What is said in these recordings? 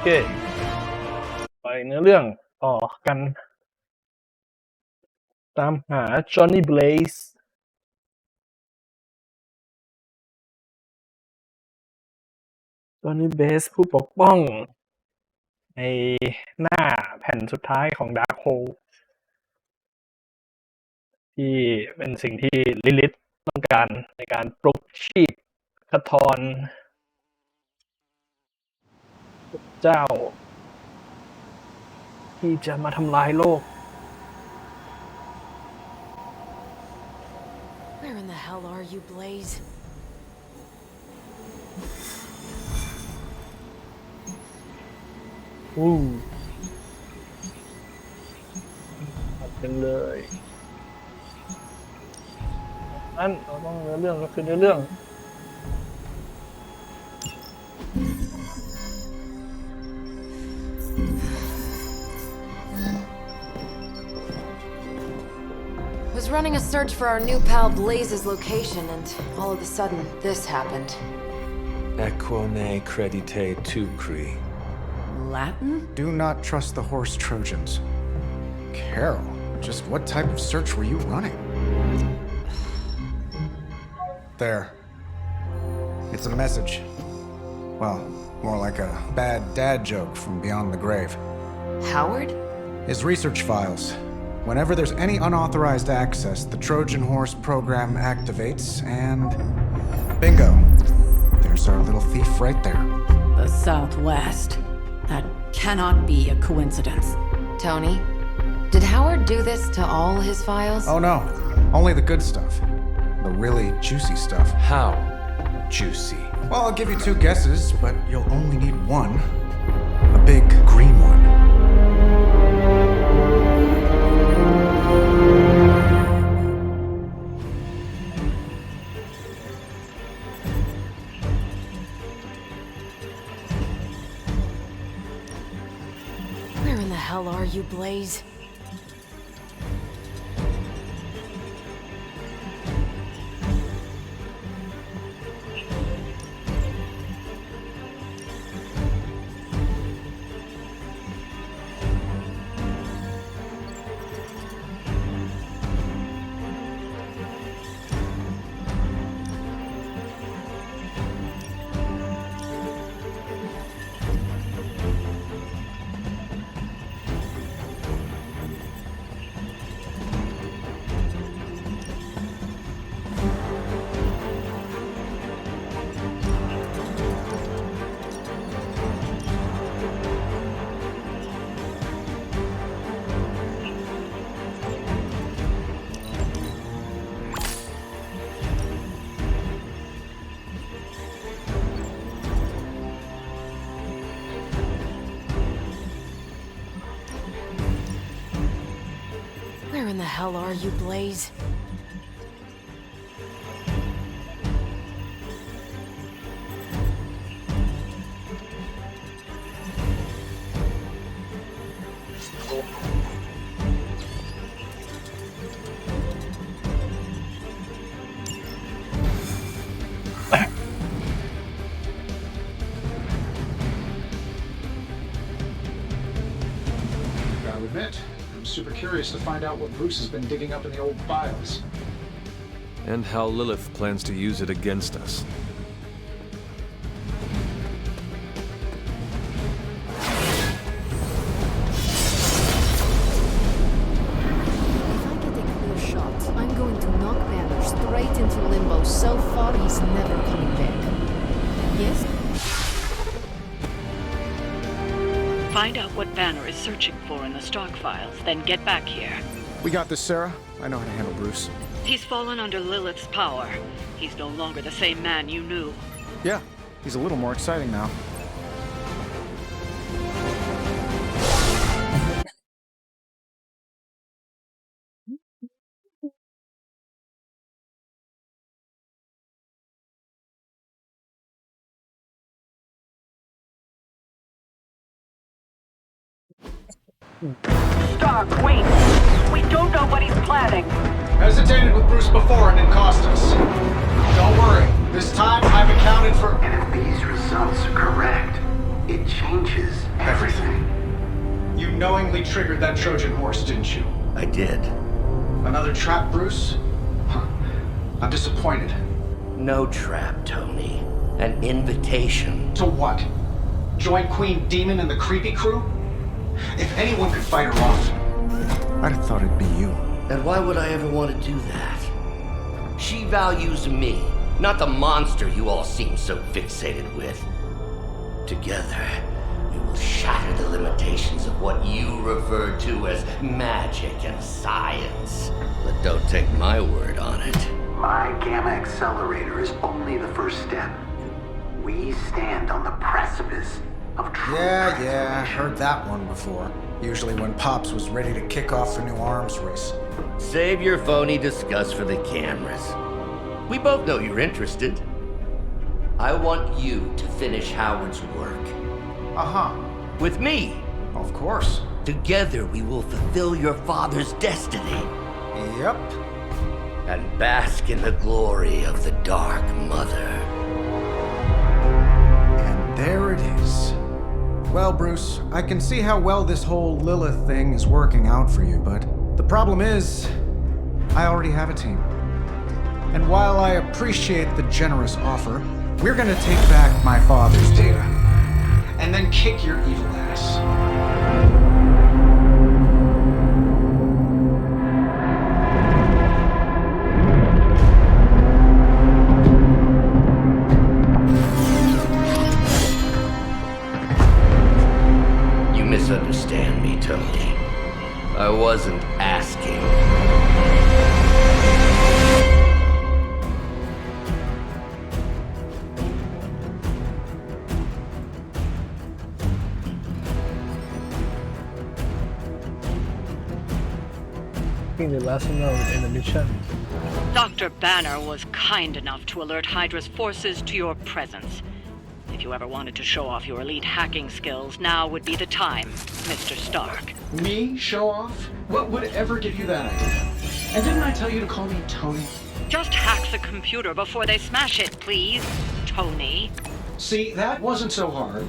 เคไปเนื้อเรื่องต่อกันตามหาจอห์นนี่เบลซผู้ปกป้องในหน้าแผ่นสุดท้ายของดาร์คโฮลที่เป็นสิ่งที่ลิลิธต้องการในการปลุกชีพคทรเจ้าที่จะมาทำลายโลก Where in the hell are you, Blaze? เป็นเลยนั่นเราต้องเนื้อเรื่องก็คือเนื้อเรื่องWas running a search for our new pal Blaze's location, and all of a sudden, this happened. Equone credite tucri. Latin? Do not trust the horse Trojans. Carol, just what type of search were you running? There. It's a message. Well, more like a bad dad joke from beyond the grave. Howard? His research files. Whenever there's any unauthorized access, the Trojan horse program activates, and bingo. There's our little thief right there. The Southwest. That cannot be a coincidence. Tony, did Howard do this to all his files? Oh no, only the good stuff. The really juicy stuff. How juicy? Well, I'll give you two guesses, but you'll only need one. A big green one. Where in the hell are you, Blaze? Where in the hell are you, Blaze? Gotta admit, I'm super curious to find out what Bruce has been digging up in the old files. And how Lilith plans to use it against us. If I get a clear shot, I'm going to knock Banner straight into limbo so far he's never coming back. Yes? Find out what Banner is searching for in the stock files, then get back here. We got this, Sarah. I know how to handle Bruce. He's fallen under Lilith's power. He's no longer the same man you knew. Yeah, he's a little more exciting now. Stark, wait! We don't know what he's planning. Hesitated with Bruce before and it cost us. Don't worry, this time I've accounted for... And if these results are correct, It changes everything. You knowingly triggered that Trojan horse, didn't you? I did. Another trap, Bruce? Huh. I'm disappointed. No trap, Tony. An invitation. To what? Join Queen Demon and the creepy crew? If anyone could fight her off... I'd have thought it'd be you. And why would I ever want to do that? She values me, not the monster you all seem so fixated with. Together, we will shatter the limitations of what you refer to as magic and science. But don't take my word on it. My Gamma Accelerator is only the first step. We stand on the precipice of true Yeah, heard that one before. Usually when Pops was ready to kick off a new arms race. Save your phony disgust for the cameras. We both know you're interested. I want you to finish Howard's work. Uh-huh. With me. Of course. Together we will fulfill your father's destiny. Yep. And bask in the glory of the Dark Mother. And there it is. Well, Bruce, I can see how well this whole Lilith thing is working out for you, but the problem is, I already have a team. And while I appreciate the generous offer, we're gonna take back my father's data. And then kick your evil ass. You misunderstand me, Tony. I wasn't asking. The lesson note in the mission. Dr. Banner was kind enough to alert Hydra's forces to your presence. If you ever wanted to show off your elite hacking skills, now would be the time, Mr. Stark. Me? Show off? What would ever give you that idea? And didn't I tell you to call me Tony? Just hack the computer before they smash it, please, Tony. See, that wasn't so hard.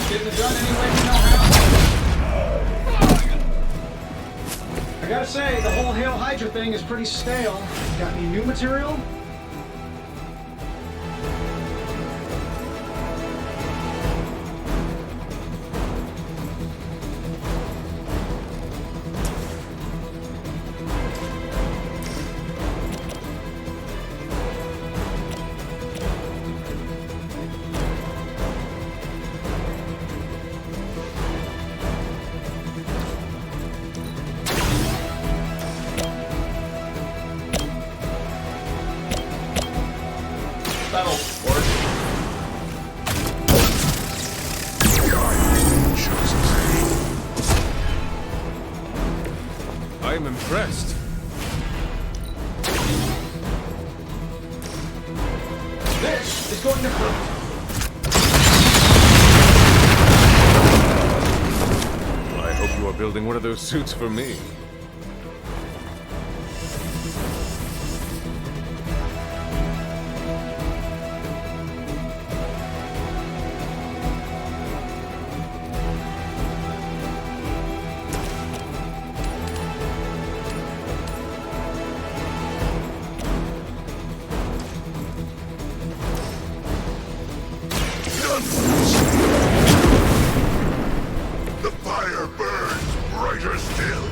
Getting it done any way you know how. I gotta say, the whole Hail Hydra thing is pretty stale. Got any new material? That'll work. I am impressed. This is going to hurt. I hope you are building one of those suits for me. The fire burns brighter still.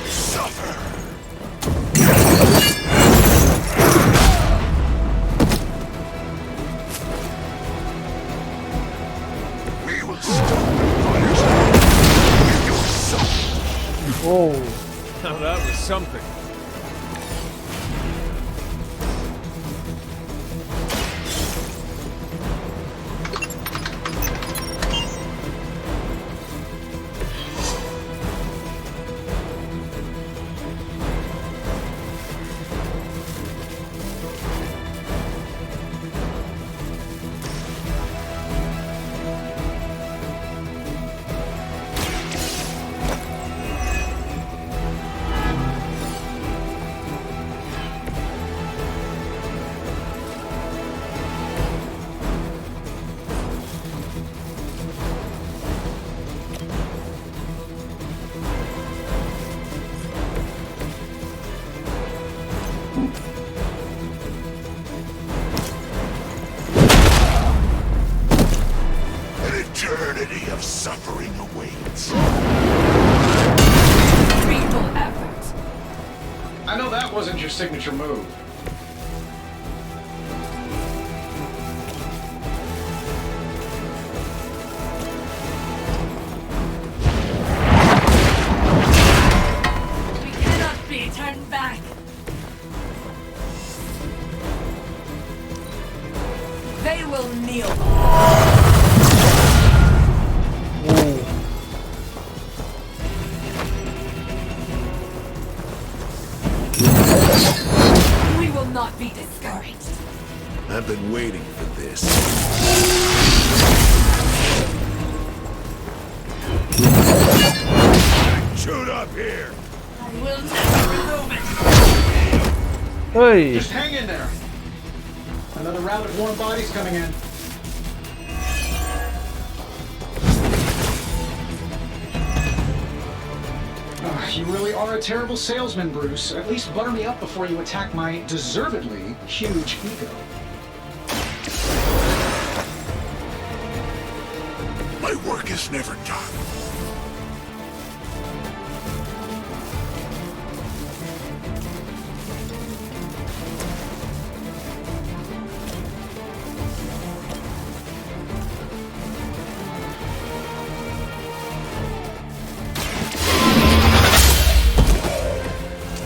Suffer. We will stop the fire's with your soul. Oh, Now that was something. suffering awaits. Feeble effort. I know that wasn't your signature move. We cannot be turned back. They will kneel. We will not be discouraged. I've been waiting for this. Shoot up here! I will never remove it. เฮ้ย Just hang in there. Another round of warm bodies coming in. You really are a terrible salesman, Bruce. At least butter me up before you attack my deservedly huge ego. My work is never done.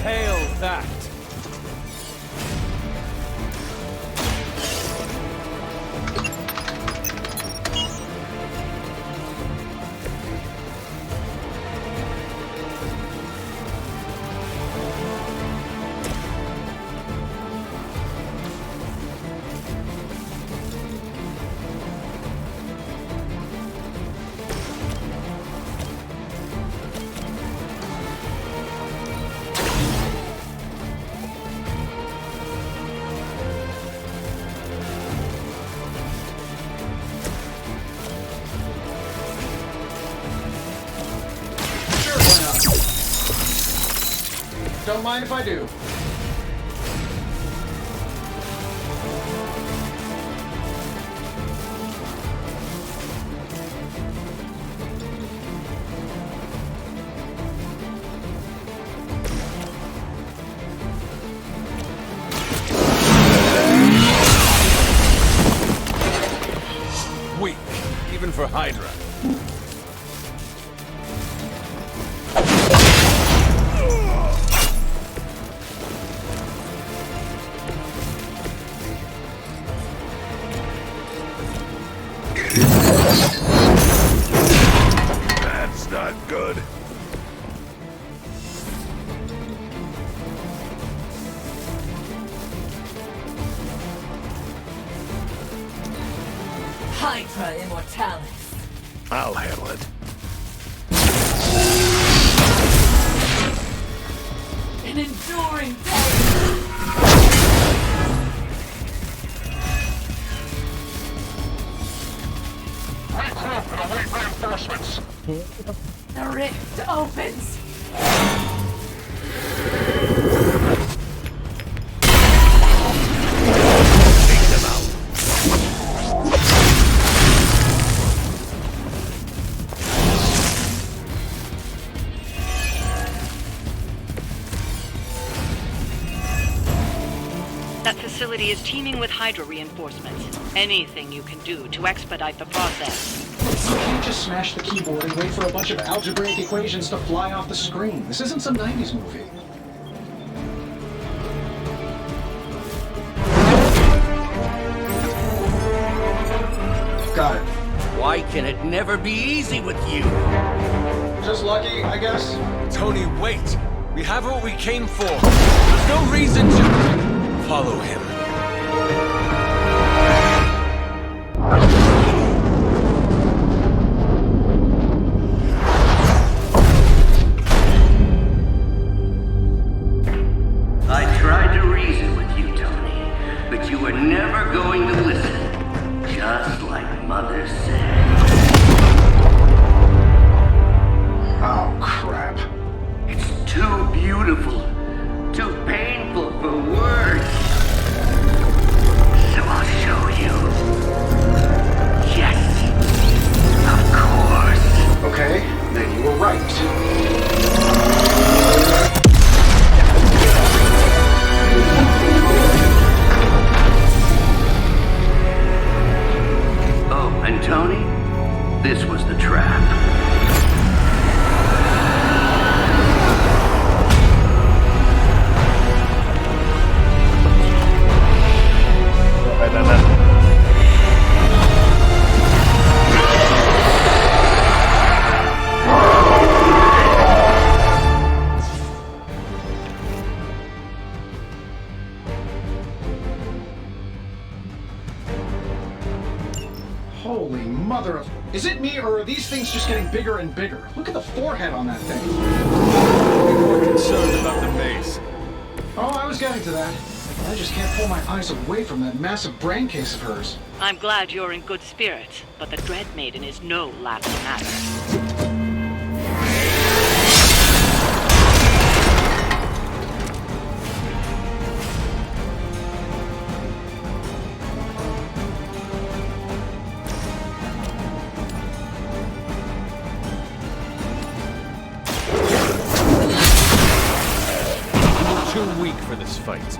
Hail that! Sure, why not? Don't mind if I do. Weak, even for Hydra. That's not good. Hydra Immortalis. I'll handle it. An enduring day. Regroup and await reinforcements. The rift opens. Take them out. That facility is teeming with Hydra reinforcements. Anything you can do to expedite the process. You can't just smash the keyboard and wait for a bunch of algebraic equations to fly off the screen. This isn't some 90s movie. Got it. Why can it never be easy with you? Just lucky, I guess. Tony, wait! We have what we came for. There's no reason to follow him. I tried to reason with you, Tony, but you were never going to listen. Just like Mother said. Oh, crap. It's too beautiful, too painful for words. So I'll show you. Yes, of course. This was the trap. Holy mother of... Is it me, or are these things just getting bigger and bigger? Look at the forehead on that thing. I'm more concerned about the base. Oh, I was getting to that. I just can't pull my eyes away from that massive brain case of hers. I'm glad you're in good spirits, but the Dread Maiden is no laughing matter. Too weak for this fight.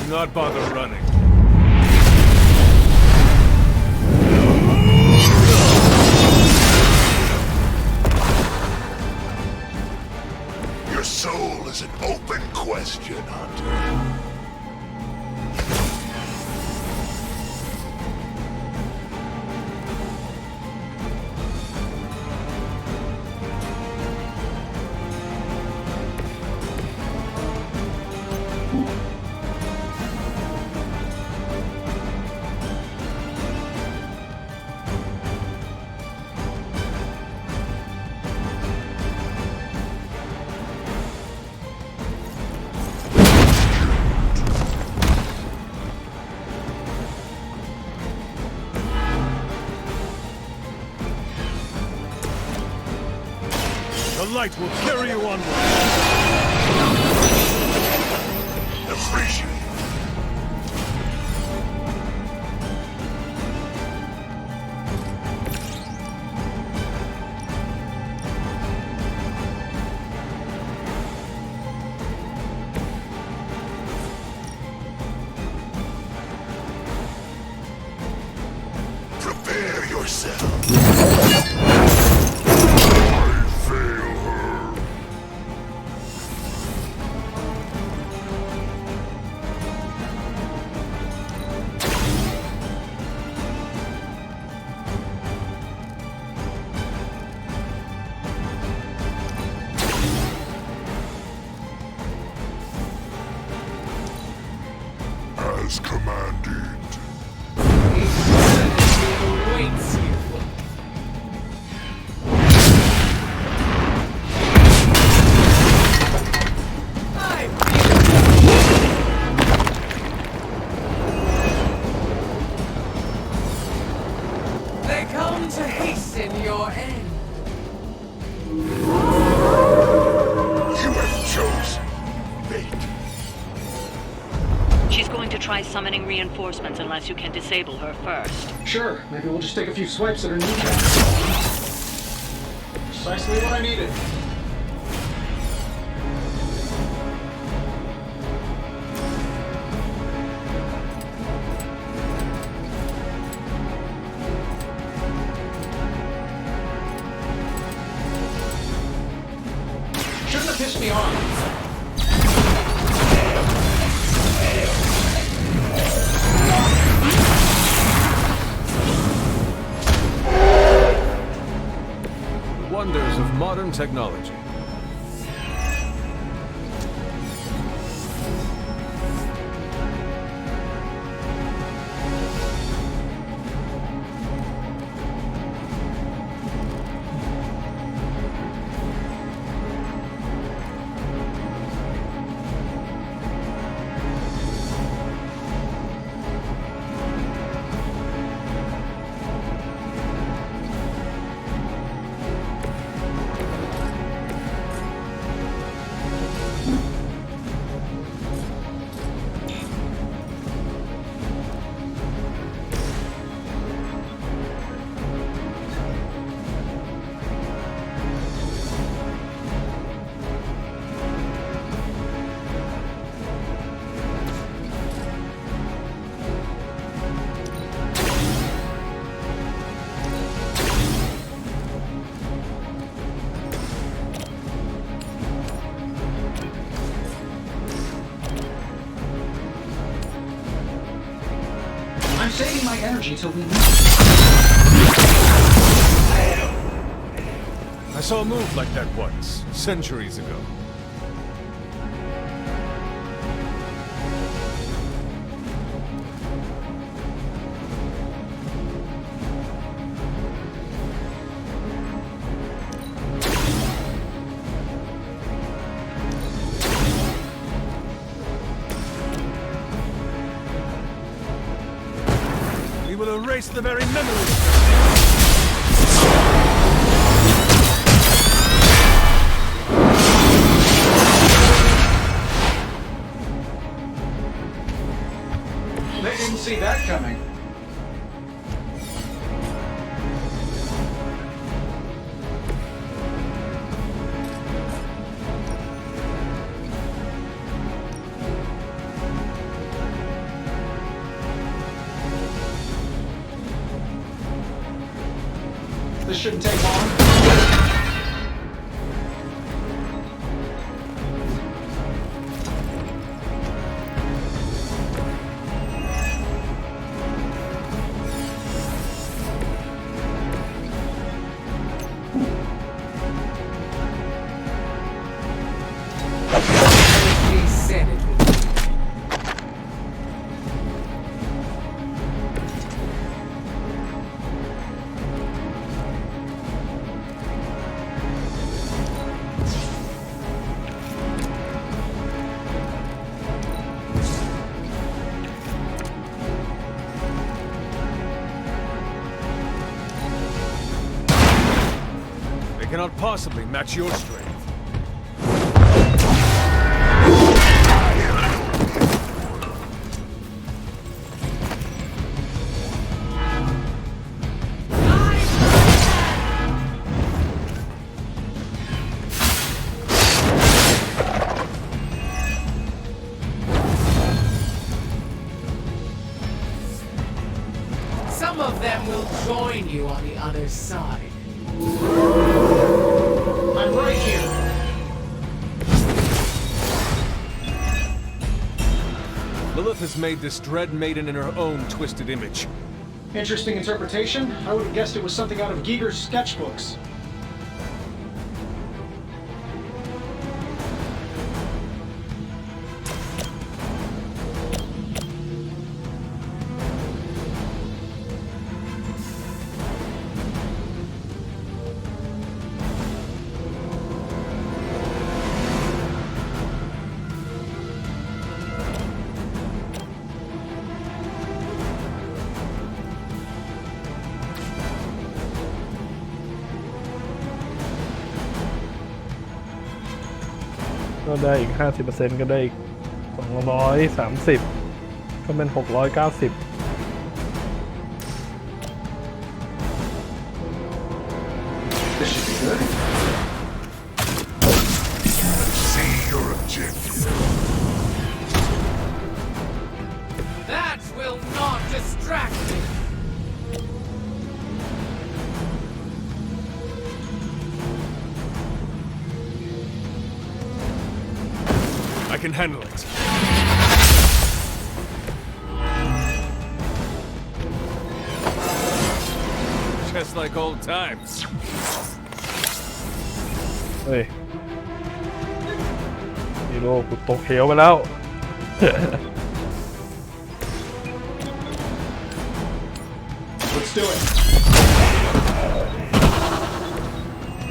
Do not bother running. Your soul is an open question, Hunter. The light will carry you onward. Appreciate it. Prepare yourself. As commanded. Awaits you. They come to hasten your end. You have chosen fate. She's going to try summoning reinforcements unless you can disable her first. Sure, maybe we'll just take a few swipes at her kneecap. Precisely what I needed. modern technology. I'm saving my energy till we meet. I saw a move like that once, centuries ago. We will erase the very memory. They didn't see that coming. This shouldn't take long. He said it. They cannot possibly match your strength. Some of them will join you on the other side. I'm right here. Lilith has made this dread maiden in her own twisted image. Interesting interpretation. I would have guessed it was something out of Giger's sketchbooks.ก็ได้อีก 50% ก็ได้อีก 230 ก็เป็น 690 This should be good. See your objective. That will not distract me. I can handle it. Just like old times. เฮ้ยฮีโร่กูตกเหวไปแล้ว Let's do it.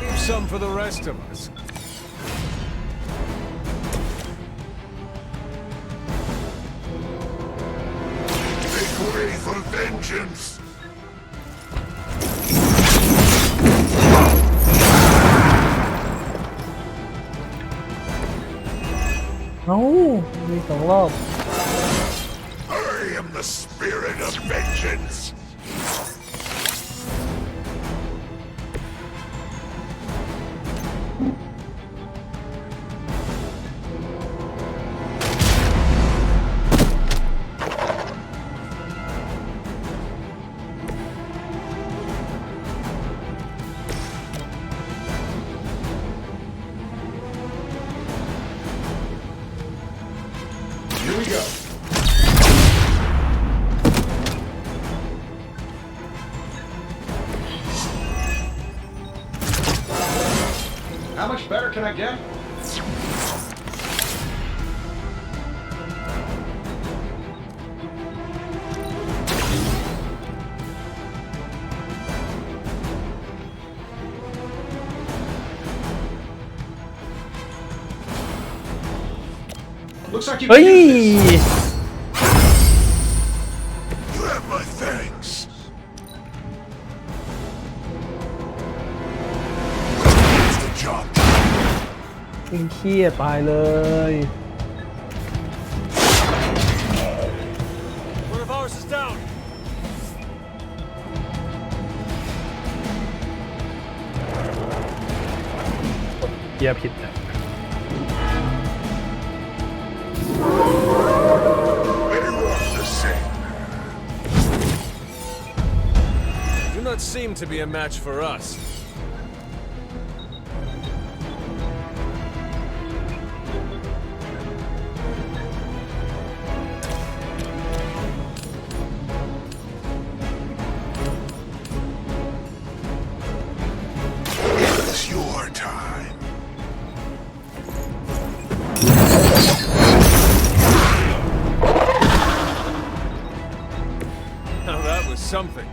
Leave some for the rest of us. Make way for vengeance. เอ้ามี2 รอบ I am the spirit of vengeance. Here we go. How much better can I get? Looks like you เฮ้ can ย use this. You have my thanks. It's the job. ยิงเครียดตายเลย One of ours is down. เกียร์ผิดนะ Everyone the same. Do not seem to be a match for us. It's your time. Now that was something.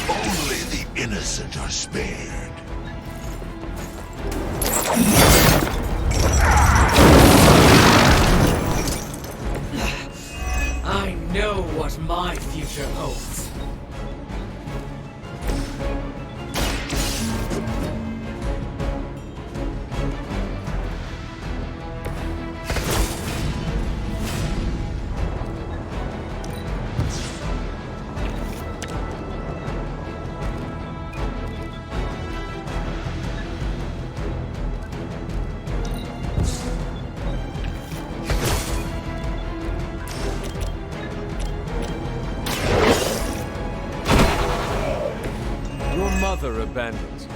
Only the innocent are spared. I know what my future holds. Your mother abandoned you.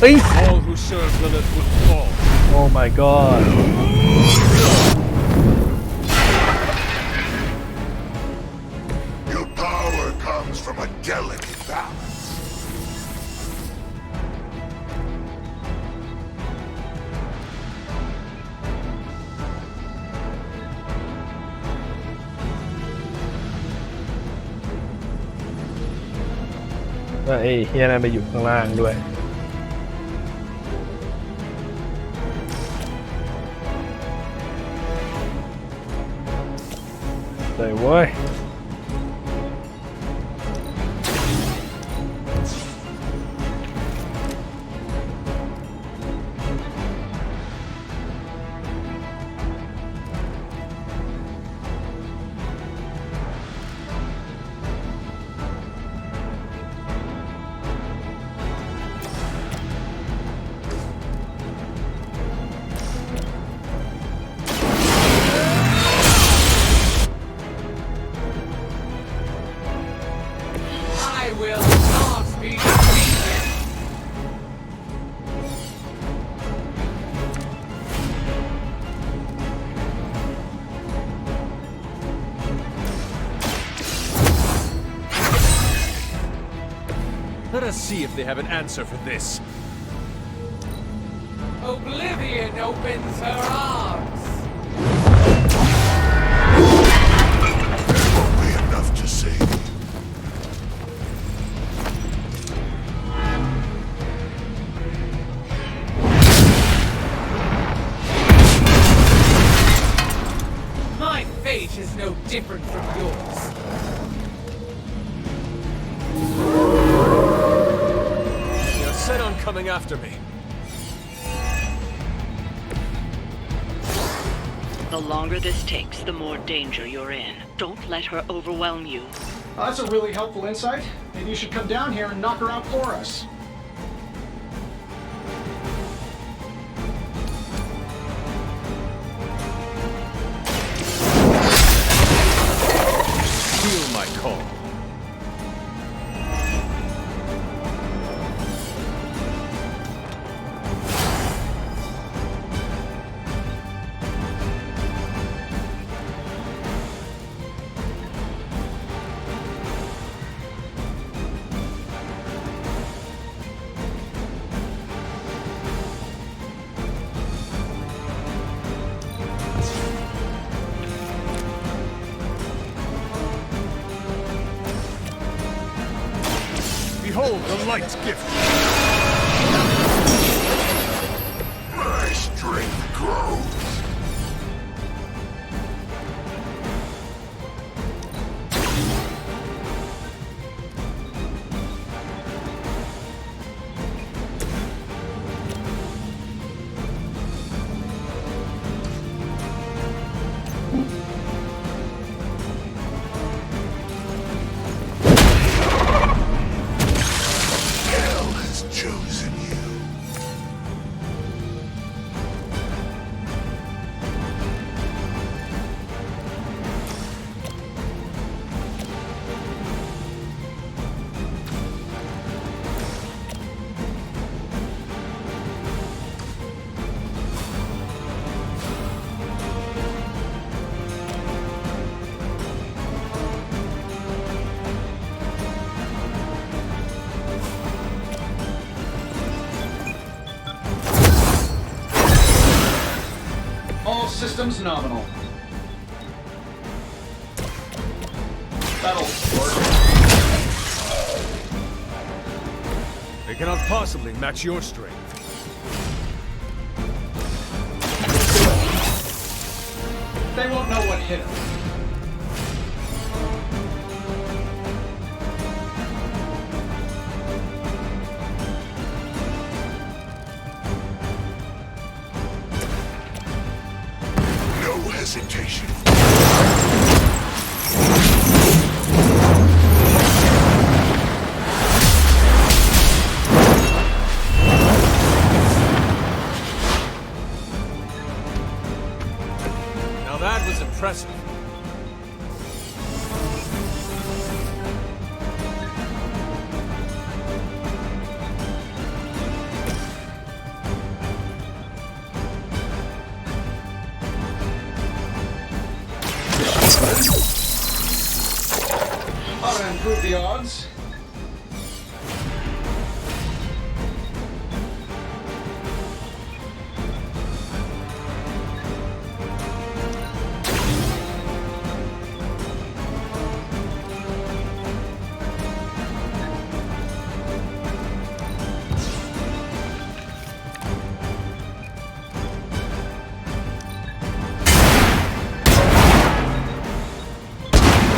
All who serve Lilith would fall. Oh my god Your power comes from a delicate balance. ว่าไอ้เฮียนั่นไปอยู่ข้างล่างด้วยเลยเว้ยLet us see if they have an answer for this. Oblivion opens her arms. Only enough to see. My fate is no different from yours. You're set on coming after me. The longer this takes, the more danger you're in. Don't let her overwhelm you. That's a really helpful insight. Maybe you should come down here and knock her out for us. Feel my call. Behold the light's gift. My strength grows. Hell has chosen you. All systems nominal. That'll work. They cannot possibly match your strength. They won't know what hit them. No hesitation. Now that was impressive. Ought to improve the odds.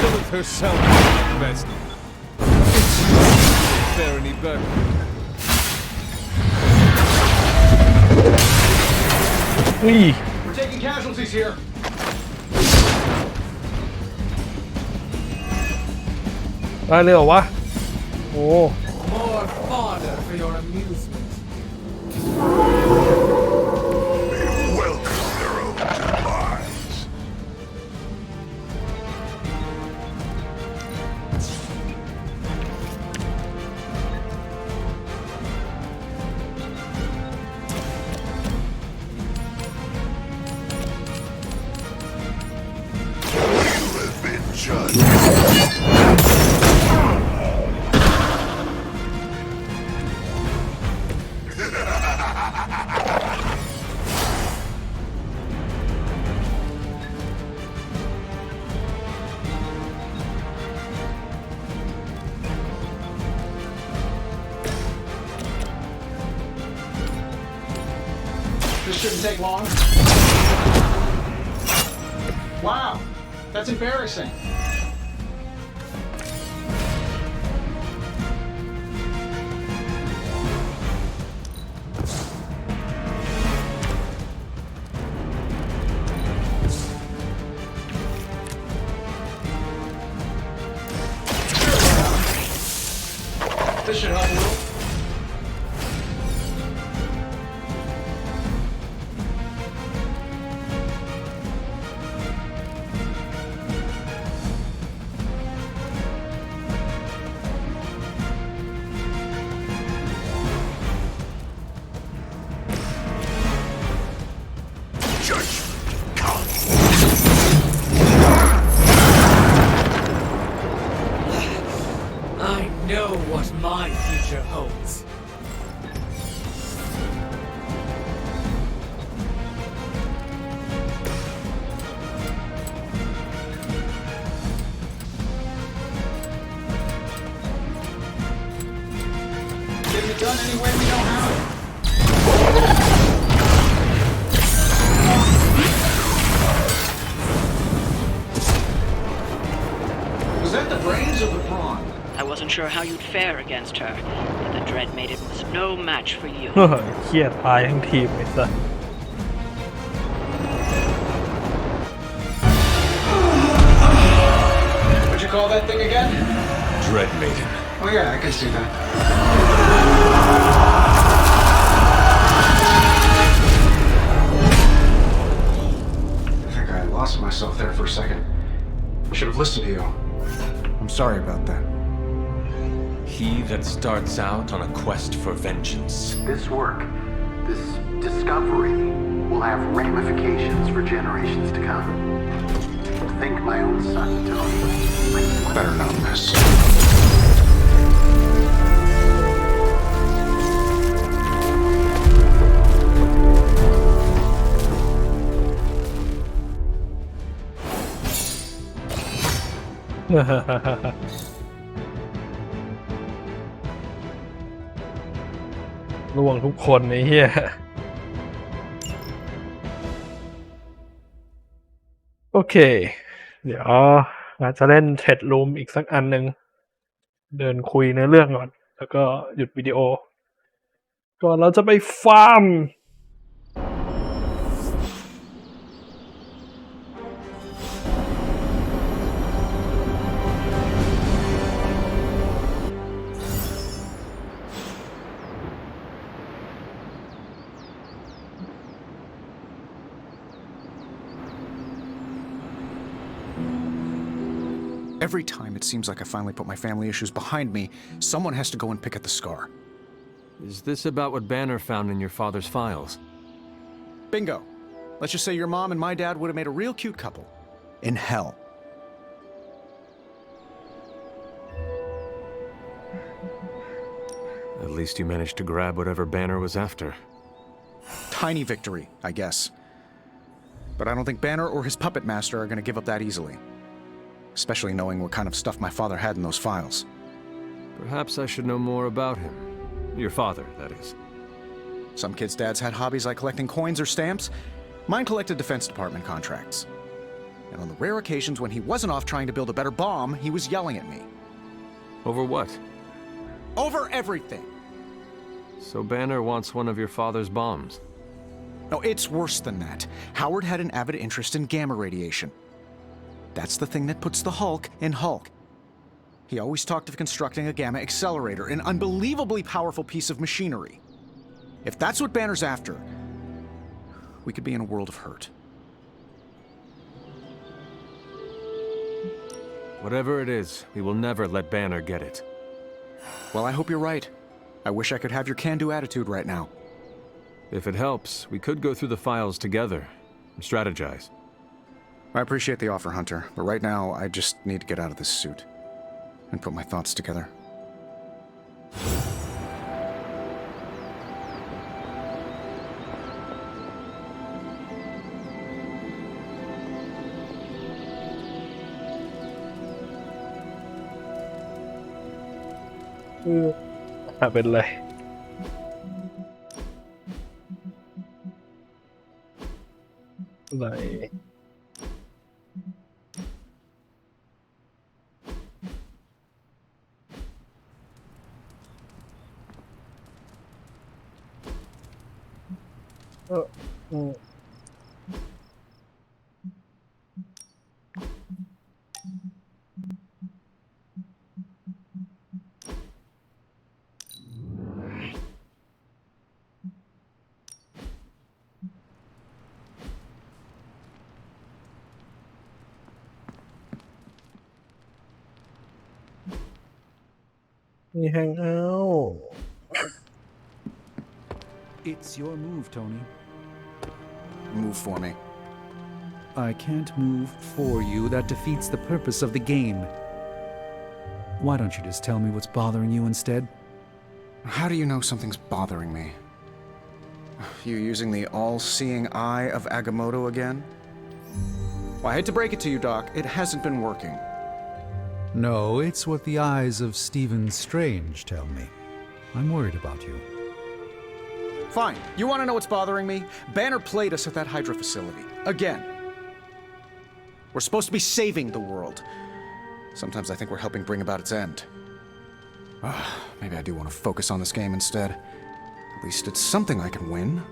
Lilith herself is the best. It's fare any better. อุ้ย We're taking casualties here. ได้เลยเหรอวะโอ้ More fodder for your amusement. They welcome their own demise. You have been judged. This shouldn't take long. Wow, that's embarrassing. This should help a little. Judgment comes. I know what my future holds. Getting it done any way we know how. Was that the brains or the prawn? I wasn't sure how you'd fare against her, but the dread Maiden was no match for you. เครียดตายทั้งทีมไอ้สัส What'd you call that thing again? Dread Maiden. Oh yeah, I can see that. I think I lost myself there for a second. I should have listened to you. I'm sorry about that. He that starts out on a quest for vengeance. This work, this discovery, will have ramifications for generations to come. Think my own son, Tony. Better know this. Ha ล่วงทุกคนไอ้เหี้ยโอเคเดี๋ยวอาจจะเล่นเทรดรูมอีกสักอันหนึ่งเดินคุยในเรื่องก่อนแล้วก็หยุดวิดีโอก่อนเราจะไปฟาร์ม Every time it seems like I finally put my family issues behind me, someone has to go and pick at the scar. Is this about what Banner found in your father's files? Bingo. Let's just say your mom and my dad would have made a real cute couple. In hell. At least you managed to grab whatever Banner was after. Tiny victory, I guess. But I don't think Banner or his puppet master are going to give up that easily. Especially knowing what kind of stuff my father had in those files. Perhaps I should know more about him. Your father, that is. Some kids' dads had hobbies like collecting coins or stamps. Mine collected Defense Department contracts. And on the rare occasions when he wasn't off trying to build a better bomb, he was yelling at me. Over what? Over everything! So Banner wants one of your father's bombs. No, it's worse than that. Howard had an avid interest in gamma radiation. That's the thing that puts the Hulk in Hulk. He always talked of constructing a gamma accelerator, an unbelievably powerful piece of machinery. If that's what Banner's after, we could be in a world of hurt. Whatever it is, we will never let Banner get it. Well, I hope you're right. I wish I could have your can-do attitude right now. If it helps, we could go through the files together and strategize. I appreciate the offer, Hunter, but right now I just need to get out of this suit and put my thoughts together. Happen เลยไหนมี Hangout It's your move, Tony. Move for me. I can't move for you. That defeats the purpose of the game. Why don't you just tell me what's bothering you instead? How do you know something's bothering me? You using the all-seeing eye of Agamotto again? Well, I hate to break it to you, Doc. It hasn't been working. No, it's what the eyes of Stephen Strange tell me. I'm worried about you. Fine. You want to know what's bothering me? Banner played us at that Hydra facility. Again. We're supposed to be saving the world. Sometimes I think we're helping bring about its end. Maybe I do want to focus on this game instead. At least it's something I can win.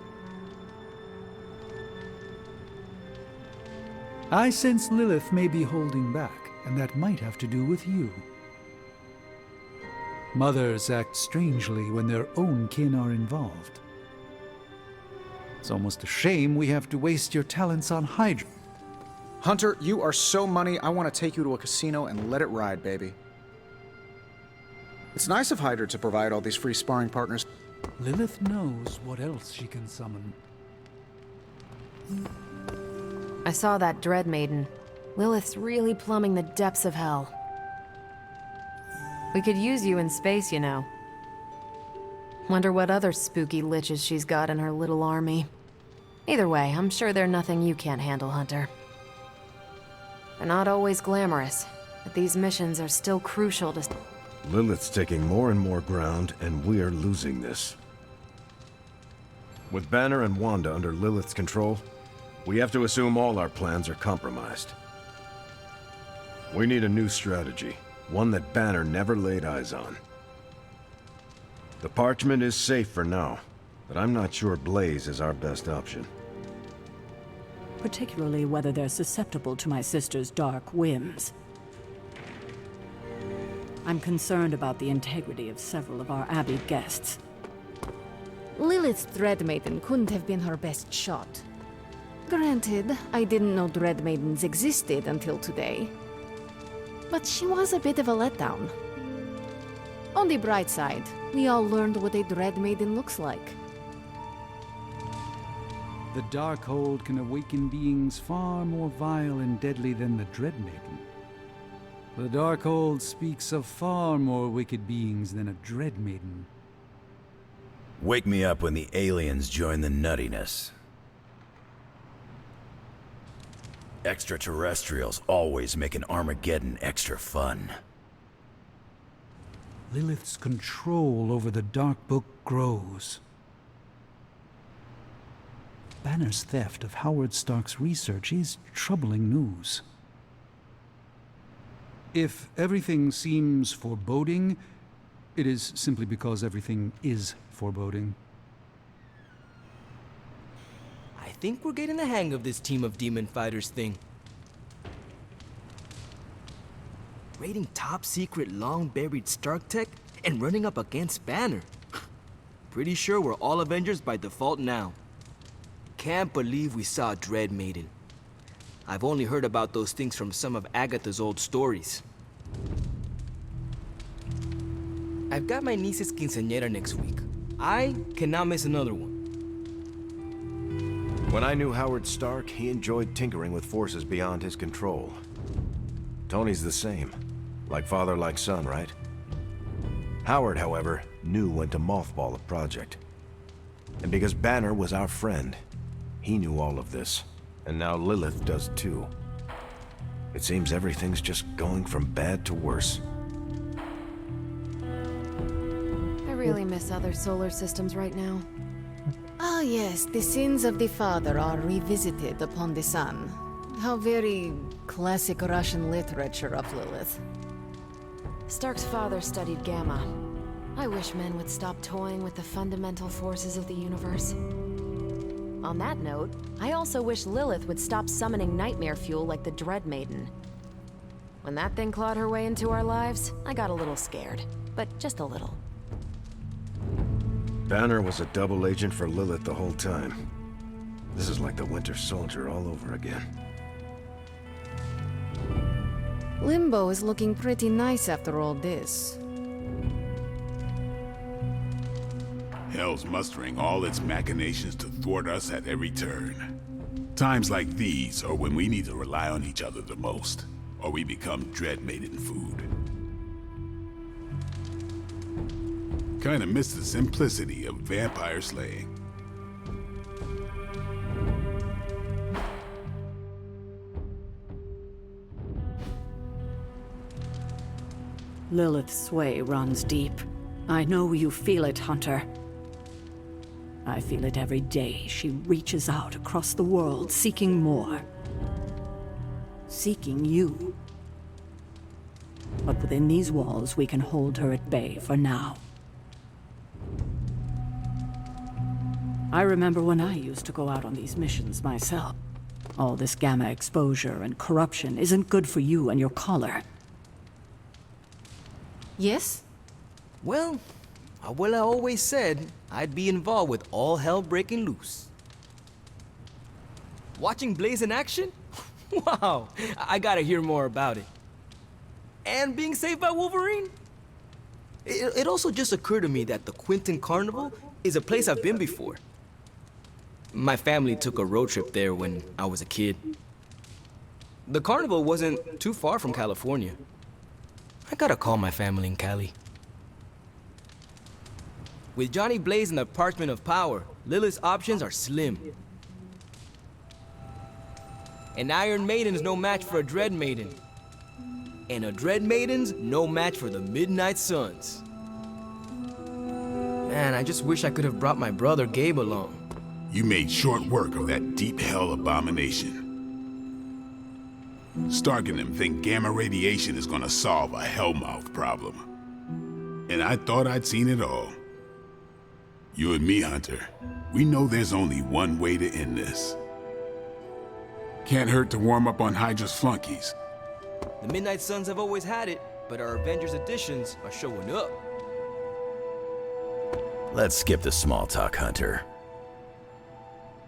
I sense Lilith may be holding back, and that might have to do with you. Mothers act strangely when their own kin are involved. It's almost a shame we have to waste your talents on Hydra. Hunter, you are so money, I want to take you to a casino and let it ride, baby. It's nice of Hydra to provide all these free sparring partners. Lilith knows what else she can summon. I saw that Dread Maiden. Lilith's really plumbing the depths of hell. We could use you in space, you know. Wonder what other spooky liches she's got in her little army. Either way, I'm sure they're nothing you can't handle, Hunter. They're not always glamorous, but these missions are still crucial to... Lilith's taking more and more ground, and we're losing this. With Banner and Wanda under Lilith's control, we have to assume all our plans are compromised. We need a new strategy, one that Banner never laid eyes on. The parchment is safe for now, but I'm not sure Blaze is our best option. Particularly whether they're susceptible to my sister's dark whims. I'm concerned about the integrity of several of our Abbey guests. Lilith's Dread Maiden couldn't have been her best shot. Granted, I didn't know Dread Maidens existed until today. But she was a bit of a letdown. On the bright side, we all learned what a Dread Maiden looks like. The Darkhold can awaken beings far more vile and deadly than the Dread Maiden. The Darkhold speaks of far more wicked beings than a Dread Maiden. Wake me up when the aliens join the nuttiness. Extraterrestrials always make an Armageddon extra fun. Lilith's control over the Dark Book grows. Banner's theft of Howard Stark's research is troubling news. If everything seems foreboding, it is simply because everything is foreboding. I think we're getting the hang of this team of demon fighters thing. Raiding top-secret, long-buried Stark tech and running up against Banner. Pretty sure we're all Avengers by default now. Can't believe we saw Dread Maiden. I've only heard about those things from some of Agatha's old stories. I've got my niece's quinceañera next week. I cannot miss another one. When I knew Howard Stark, he enjoyed tinkering with forces beyond his control. Tony's the same. Like father, like son, right? Howard, however, knew when to mothball a project. And because Banner was our friend, he knew all of this. And now Lilith does too. It seems everything's just going from bad to worse. I really miss other solar systems right now. Ah yes, the sins of the father are revisited upon the son. How very classic Russian literature of Lilith. Stark's father studied Gamma. I wish men would stop toying with the fundamental forces of the universe. On that note, I also wish Lilith would stop summoning nightmare fuel like the Dread Maiden. When that thing clawed her way into our lives, I got a little scared. But just a little. Banner was a double agent for Lilith the whole time. This is like the Winter Soldier all over again. Limbo is looking pretty nice after all this. Hell's mustering all its machinations to thwart us at every turn. Times like these are when we need to rely on each other the most, or we become Dread Maiden food. Kinda miss the simplicity of vampire slaying. Lilith's sway runs deep. I know you feel it, Hunter. I feel it every day she reaches out across the world seeking more. Seeking you. But within these walls, we can hold her at bay for now. I remember when I used to go out on these missions myself. All this gamma exposure and corruption isn't good for you and your collar. Yes? Well, Abuela always said I'd be involved with all hell breaking loose. Watching Blaze in action? Wow, I gotta hear more about it. And being saved by Wolverine? It also just occurred to me that the Quinton Carnival is a place I've been before. My family took a road trip there when I was a kid. The carnival wasn't too far from California. I gotta call my family in Cali. With Johnny Blaze in the Parchment of Power, Lilith's options are slim. An Iron Maiden's no match for a Dread Maiden. And a Dread Maiden's no match for the Midnight Suns. Man, I just wish I could have brought my brother Gabe along. You made short work of that deep hell abomination. Stark and them think gamma radiation is gonna solve a hellmouth problem. And I thought I'd seen it all. You and me, Hunter, we know there's only one way to end this. Can't hurt to warm up on Hydra's flunkies. The Midnight Suns have always had it, but our Avengers editions are showing up. Let's skip the small talk, Hunter.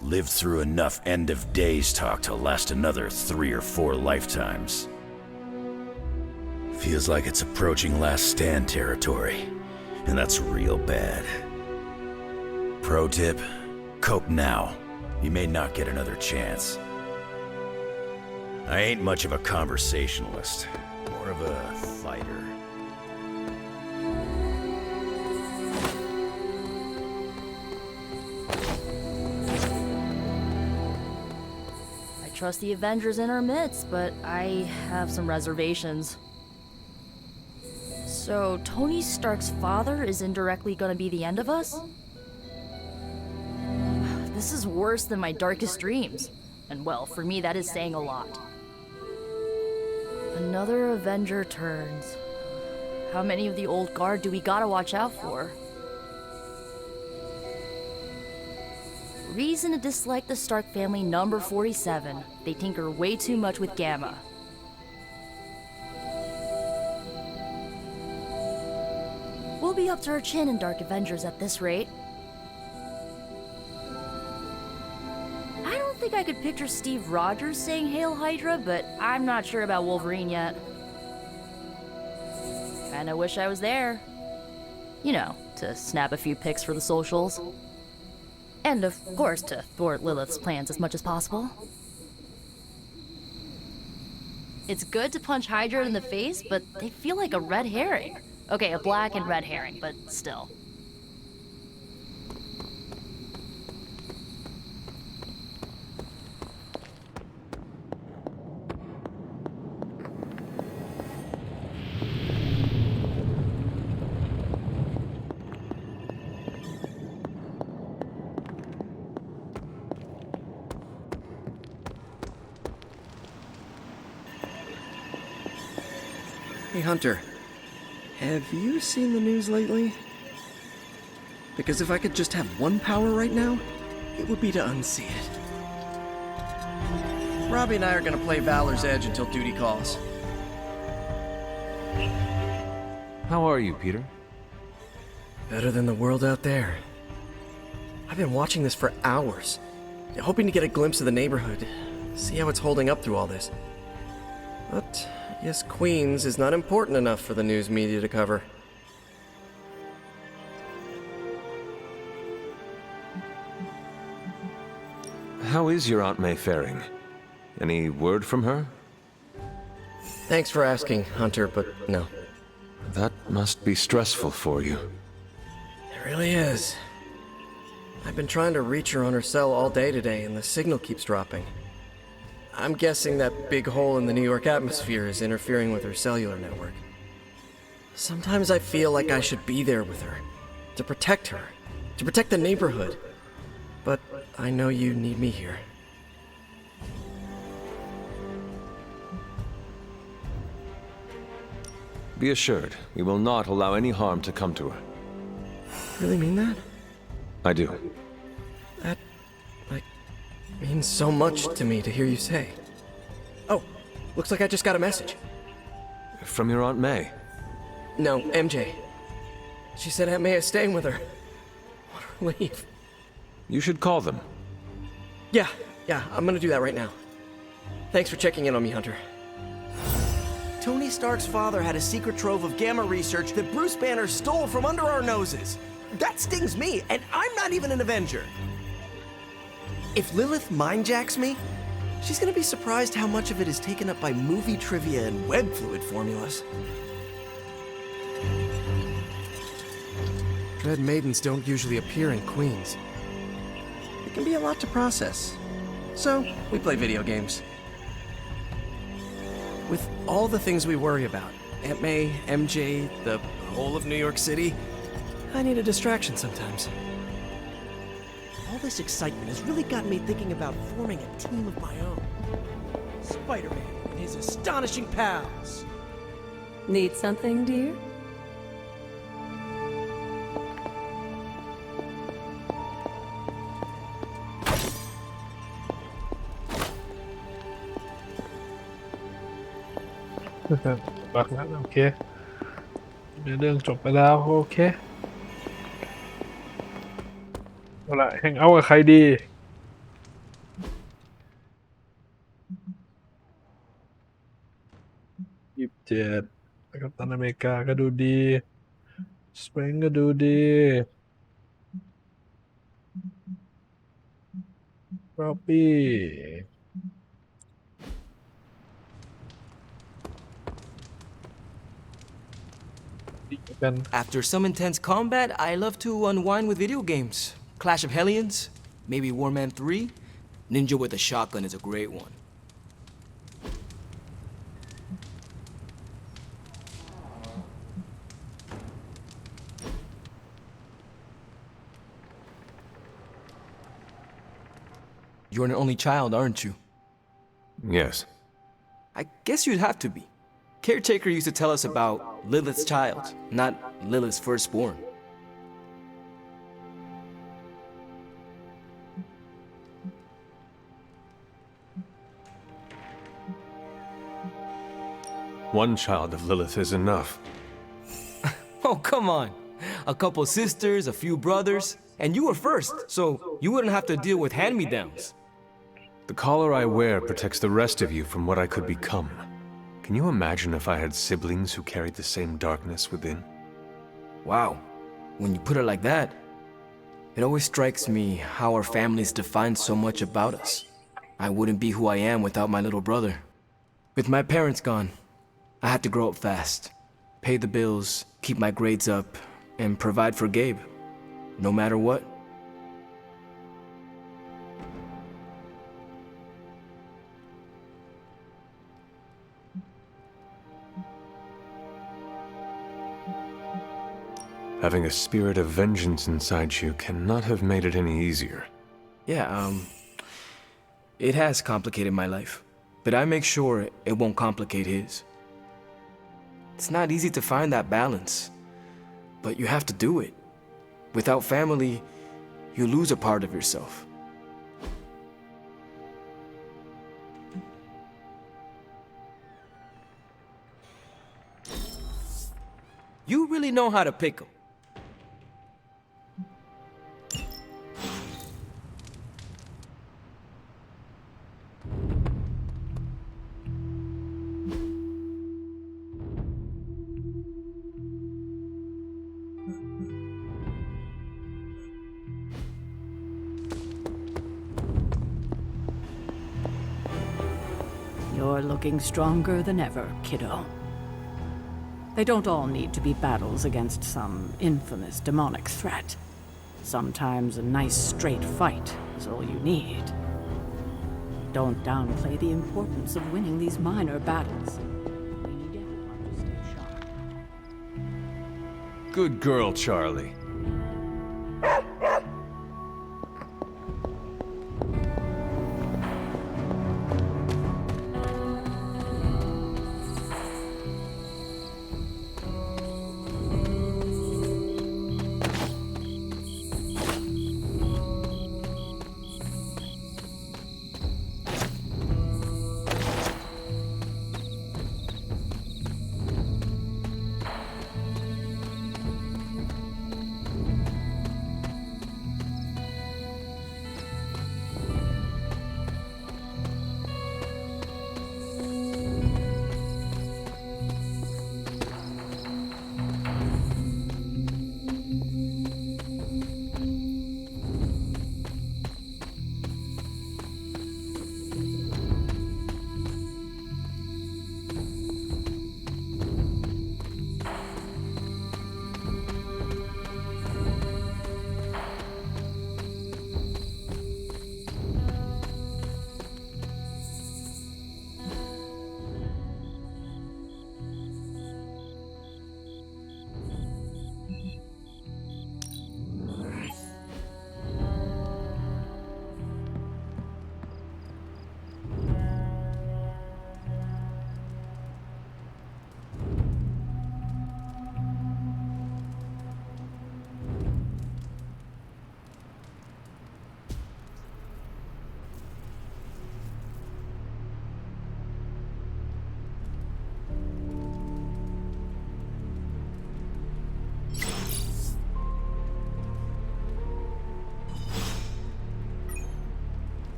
Lived through enough end of days talk to last another 3 or 4 lifetimes. Feels like it's approaching last stand territory, and that's real bad. Pro tip, cope now. You may not get another chance. I ain't much of a conversationalist, more of a fighter. I trust the Avengers in our midst, but I have some reservations. So, Tony Stark's father is indirectly gonna be the end of us? This is worse than my darkest dreams. And well, for me, that is saying a lot. Another Avenger turns. How many of the old guard do we gotta watch out for? Reason to dislike the Stark family number 47. They tinker way too much with Gamma. We'll be up to our chin in Dark Avengers at this rate. I don't think I could picture Steve Rogers saying Hail Hydra, but I'm not sure about Wolverine yet. Kinda wish I was there. You know, to snap a few pics for the socials. And of course to thwart Lilith's plans as much as possible. It's good to punch Hydra in the face, but they feel like a red herring. Okay, a black and red herring, but still. Hey, Hunter. Have you seen the news lately? Because if I could just have one power right now, it would be to unsee it. Robbie and I are gonna play Valor's Edge until duty calls. How are you, Peter? Better than the world out there. I've been watching this for hours, hoping to get a glimpse of the neighborhood, see how it's holding up through all this. But I guess Queens is not important enough for the news media to cover. How is your Aunt May faring? Any word from her? Thanks for asking, Hunter, but no. That must be stressful for you. It really is. I've been trying to reach her on her cell all day today, and the signal keeps dropping. I'm guessing that big hole in the New York atmosphere is interfering with her cellular network. Sometimes I feel like I should be there with her, to protect the neighborhood. But I know you need me here. Be assured, we will not allow any harm to come to her. Really mean that? I do. That, means so much to me to hear you say. Oh, looks like I just got a message. From your Aunt May? No, MJ. She said Aunt May is staying with her. What a relief. You should call them. Yeah, I'm gonna do that right now. Thanks for checking in on me, Hunter. Tony Stark's father had a secret trove of Gamma research that Bruce Banner stole from under our noses. That stings me, and I'm not even an Avenger. If Lilith mindjacks me, she's gonna be surprised how much of it is taken up by movie trivia and web fluid formulas. Dread Maidens don't usually appear in Queens. It can be a lot to process. So, we play video games. With all the things we worry about, Aunt May, MJ, the whole of New York City, I need a distraction sometimes. All this excitement has really got me thinking about forming a team of my own. Spider-Man and his astonishing pals. Need something, dear?บักแล้วโอเคเรื่องจบไปแล้วโอเคเอาล่ะแฮงเอาท์กับใครดี27กัปตันอเมริกาก็ดูดีสเปนก็ดูดีร็อบบี้ After some intense combat, I love to unwind with video games. Clash of Hellions, maybe Warman 3. Ninja with a shotgun is a great one. You're an only child, aren't you? Yes. I guess you'd have to be. Caretaker used to tell us about Lilith's child, not Lilith's firstborn. One child of Lilith is enough. Oh, come on. A couple sisters, a few brothers, and you were first, so you wouldn't have to deal with hand-me-downs. The collar I wear protects the rest of you from what I could become. Can you imagine if I had siblings who carried the same darkness within? Wow. When you put it like that, it always strikes me how our families define so much about us. I wouldn't be who I am without my little brother. With my parents gone, I had to grow up fast, pay the bills, keep my grades up, and provide for Gabe, no matter what. Having a spirit of vengeance inside you cannot have made it any easier. Yeah, it has complicated my life, but I make sure it won't complicate his. It's not easy to find that balance, but you have to do it. Without family, you lose a part of yourself. You really know how to pick 'em. You're looking stronger than ever, kiddo. They don't all need to be battles against some infamous demonic threat. Sometimes a nice straight fight is all you need. Don't downplay the importance of winning these minor battles. We need everyone to stay sharp. Good girl, Charlie.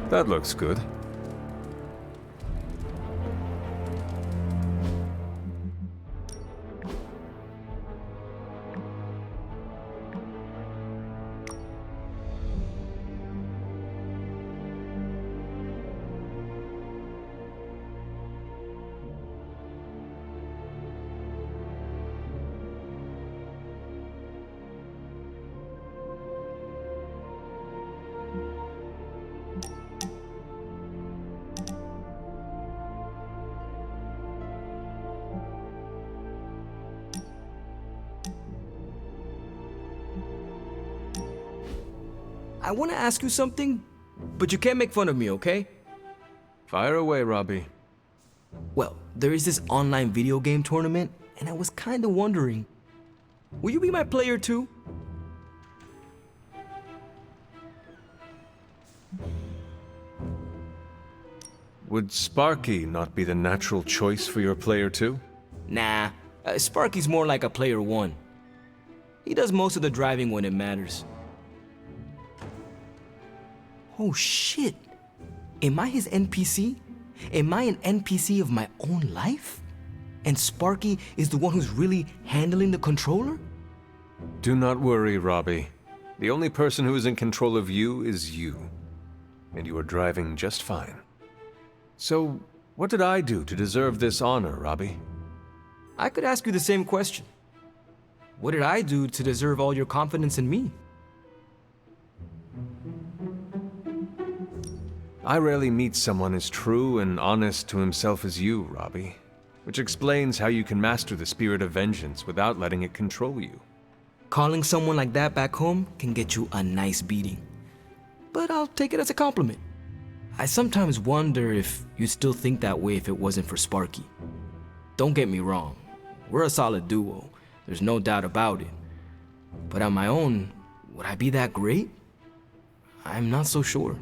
That looks good. I want to ask you something, but you can't make fun of me, okay? Fire away, Robbie. Well, there is this online video game tournament, and I was kind of wondering, will you be my player too? Would Sparky not be the natural choice for your player too? Nah, Sparky's more like a player one. He does most of the driving when it matters. Oh shit! Am I his NPC? Am I an NPC of my own life? And Sparky is the one who's really handling the controller? Do not worry, Robbie. The only person who is in control of you is you. And you are driving just fine. So, what did I do to deserve this honor, Robbie? I could ask you the same question. What did I do to deserve all your confidence in me? I rarely meet someone as true and honest to himself as you, Robbie, which explains how you can master the spirit of vengeance without letting it control you. Calling someone like that back home can get you a nice beating. But I'll take it as a compliment. I sometimes wonder if you'd still think that way if it wasn't for Sparky. Don't get me wrong, we're a solid duo, there's no doubt about it. But on my own, would I be that great? I'm not so sure.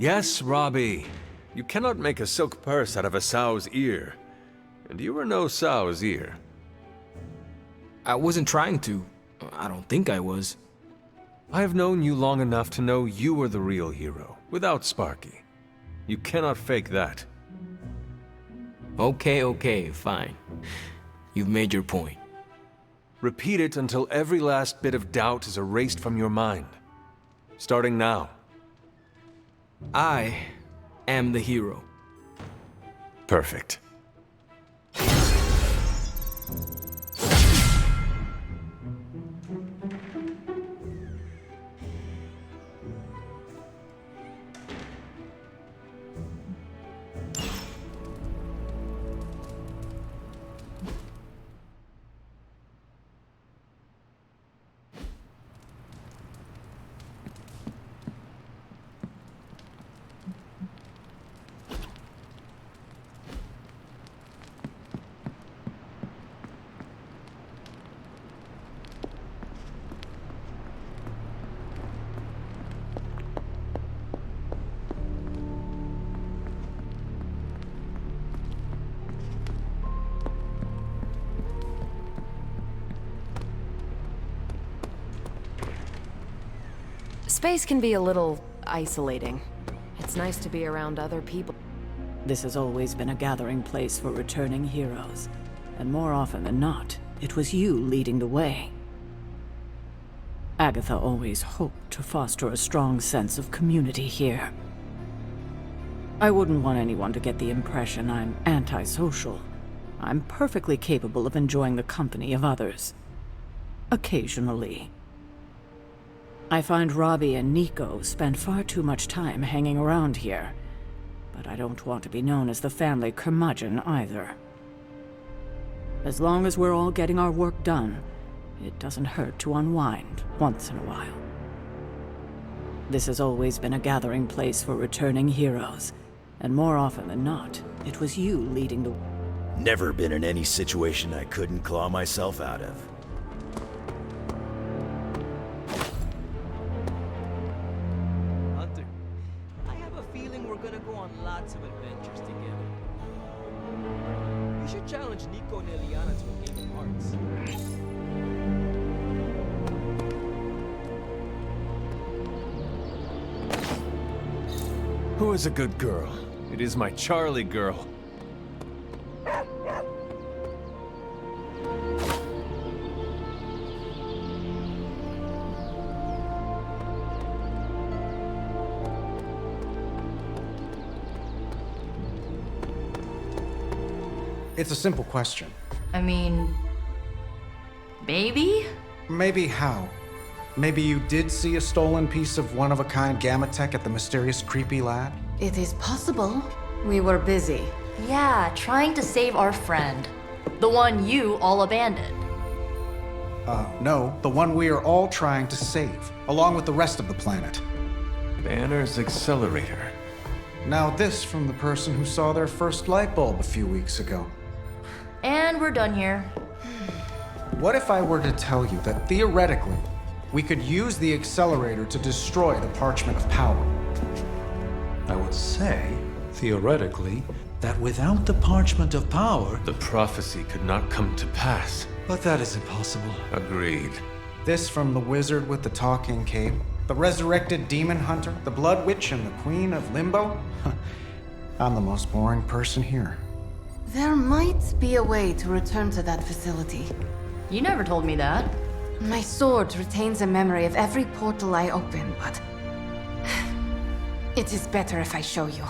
Yes, Robbie. You cannot make a silk purse out of a sow's ear. And you were no sow's ear. I wasn't trying to. I don't think I was. I have known you long enough to know you were the real hero, without Sparky. You cannot fake that. Okay, fine. You've made your point. Repeat it until every last bit of doubt is erased from your mind. Starting now. I am the hero. Perfect. Space can be a little isolating. It's nice to be around other people. This has always been a gathering place for returning heroes. And more often than not, it was you leading the way. Agatha always hoped to foster a strong sense of community here. I wouldn't want anyone to get the impression I'm antisocial. I'm perfectly capable of enjoying the company of others. Occasionally. I find Robbie and Nico spend far too much time hanging around here, but I don't want to be known as the family curmudgeon either. As long as we're all getting our work done, it doesn't hurt to unwind once in a while. This has always been a gathering place for returning heroes, and more often than not, it was you leading the... Never been in any situation I couldn't claw myself out of. Hunter, I have a feeling we're gonna go on lots of adventures together. You should challenge Nico. Nico and Eliana to a game of hearts. Who is a good girl? It is my Charlie girl. It's a simple question. I mean, maybe? Maybe how? Maybe you did see a stolen piece of one-of-a-kind gamma tech at the mysterious creepy lab? It is possible. We were busy. Yeah, trying to save our friend. The one you all abandoned. No, the one we are all trying to save, along with the rest of the planet. Banner's Accelerator. Now this from the person who saw their first light bulb a few weeks ago. And we're done here. What if I were to tell you that theoretically, we could use the Accelerator to destroy the Parchment of Power? I would say, theoretically, that without the Parchment of Power... The prophecy could not come to pass. But that is impossible. Agreed. This from the wizard with the talking cape, the resurrected demon hunter, the blood witch, and the queen of limbo? I'm the most boring person here. There might be a way to return to that facility. You never told me that. My sword retains a memory of every portal I open, but... it is better if I show you.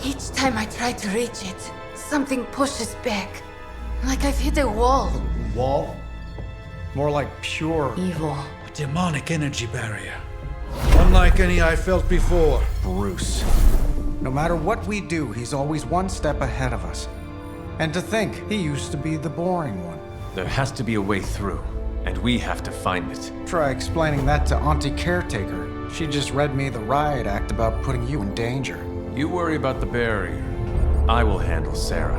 Each time I try to reach it, something pushes back. Like I've hit a wall. Wall? More like pure... evil. A demonic energy barrier. Unlike any I felt before. Bruce. No matter what we do, he's always one step ahead of us. And to think, he used to be the boring one. There has to be a way through, and we have to find it. Try explaining that to Auntie Caretaker. She just read me the riot act about putting you in danger. You worry about the barrier. I will handle Sarah.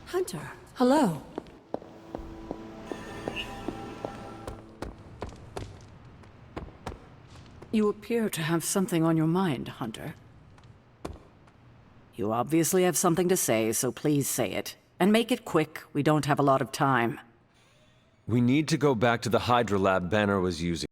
Hunter, hello. You appear to have something on your mind, Hunter. You obviously have something to say, so please say it. And make it quick. We don't have a lot of time. We need to go back to the Hydra lab Banner was using.